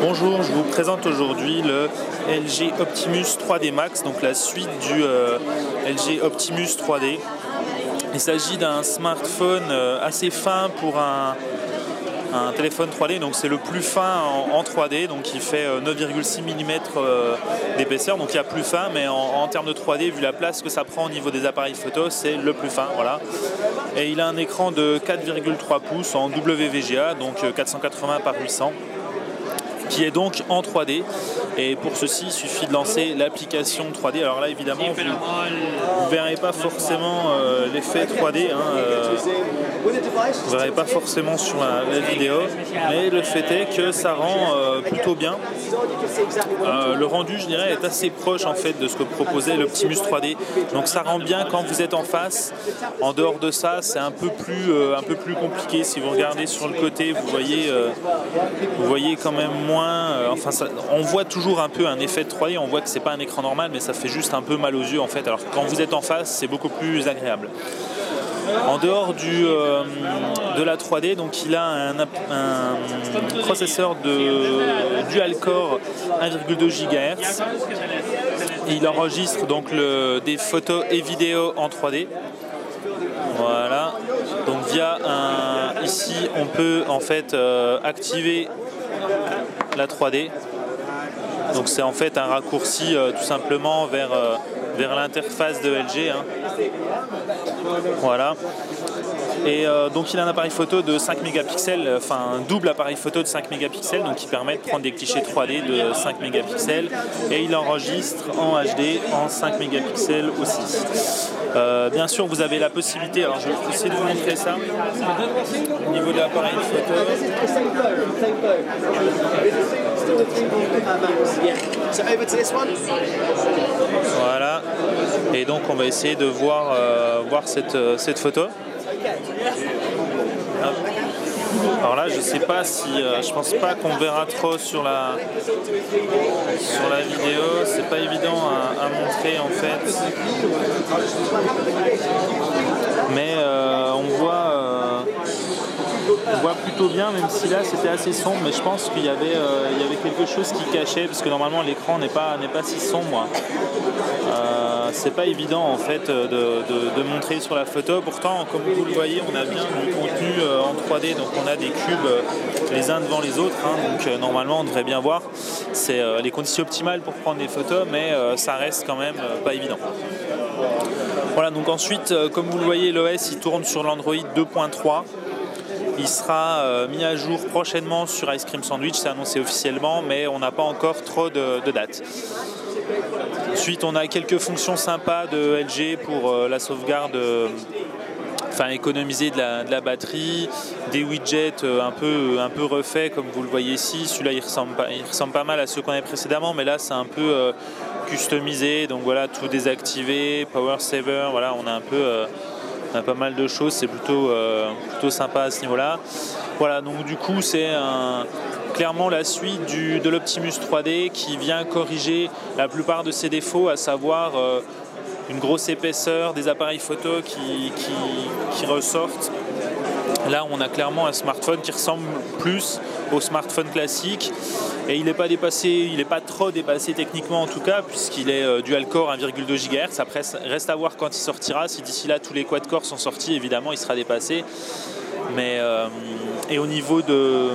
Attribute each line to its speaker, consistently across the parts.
Speaker 1: Bonjour, je vous présente aujourd'hui le LG Optimus 3D Max, donc la suite du LG Optimus 3D. Il s'agit d'un smartphone assez fin pour un téléphone 3D, donc c'est le plus fin en 3D, donc il fait 9,6 mm d'épaisseur, donc il y a plus fin, mais en termes de 3D, vu la place que ça prend au niveau des appareils photo, c'est le plus fin, voilà. Et il a un écran de 4,3 pouces en WVGA, donc 480 par 800. Qui est donc en 3D, et pour ceci il suffit de lancer l'application 3D. Alors là évidemment vous ne verrez pas forcément l'effet 3D, vous ne verrez pas forcément sur la vidéo, mais le fait est que ça rend plutôt bien. Le rendu, je dirais, est assez proche en fait de ce que proposait l'Optimus 3D, donc ça rend bien quand vous êtes en face. En dehors de ça, c'est un peu plus compliqué. Si vous regardez sur le côté, vous voyez quand même moins. On voit toujours un peu un effet de 3D, on voit que c'est pas un écran normal, mais ça fait juste un peu mal aux yeux en fait, alors que quand vous êtes en face, c'est beaucoup plus agréable. En dehors de la 3D, donc il a un processeur de dual-core 1,2 GHz. Et il enregistre donc des photos et vidéos en 3D. Voilà. Donc ici, on peut en fait activer la 3D. Donc c'est en fait un raccourci tout simplement vers l'interface de LG. Voilà. Et donc il a un appareil photo de 5 mégapixels, enfin un double appareil photo de 5 mégapixels, donc qui permet de prendre des clichés 3D de 5 mégapixels, et il enregistre en HD en 5 mégapixels aussi. Bien sûr vous avez la possibilité, alors je vais essayer de vous montrer ça au niveau de l'appareil photo. Voilà, et donc on va essayer de voir cette photo. Alors là, je sais pas si, je pense pas qu'on verra trop sur la vidéo. C'est pas évident à montrer en fait, mais on voit plutôt bien, même si là c'était assez sombre, mais je pense qu'il y avait quelque chose qui cachait, parce que normalement l'écran n'est pas si sombre. C'est pas évident en fait de montrer sur la photo. Pourtant, comme vous le voyez, on a bien du contenu en 3D, donc on a des cubes les uns devant les autres, donc normalement on devrait bien voir. C'est les conditions optimales pour prendre des photos, mais ça reste quand même pas évident. Voilà, donc ensuite, comme vous le voyez, l'OS il tourne sur l'Android 2.3. Il sera mis à jour prochainement sur Ice Cream Sandwich, c'est annoncé officiellement, mais on n'a pas encore trop de dates. Ensuite, on a quelques fonctions sympas de LG pour la sauvegarde, économiser de la batterie, des widgets un peu refaits comme vous le voyez ici. Celui-là il ressemble pas mal à ceux qu'on avait précédemment, mais là c'est un peu customisé, donc voilà, tout désactivé, power saver, voilà, on a pas mal de choses, c'est plutôt sympa à ce niveau-là. Voilà, donc du coup c'est clairement la suite de l'Optimus 3D qui vient corriger la plupart de ses défauts, à savoir une grosse épaisseur, des appareils photo qui ressortent. Là on a clairement un smartphone qui ressemble plus au smartphone classique, et il n'est pas trop dépassé techniquement en tout cas, puisqu'il est dual-core 1,2 GHz. Après reste à voir quand il sortira, si d'ici là tous les quad-core sont sortis, évidemment il sera dépassé. Mais, et au niveau de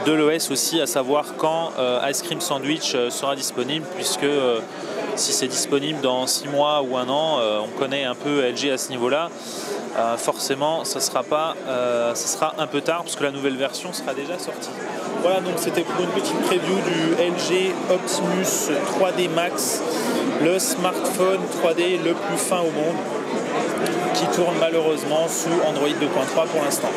Speaker 1: l'OS aussi, à savoir quand Ice Cream Sandwich sera disponible, puisque si c'est disponible dans 6 mois ou 1 an, on connaît un peu LG à ce niveau-là. Forcément, ça sera un peu tard, parce que la nouvelle version sera déjà sortie. Voilà, donc c'était pour une petite preview du LG Optimus 3D Max, le smartphone 3D le plus fin au monde, qui tourne malheureusement sous Android 2.3 pour l'instant.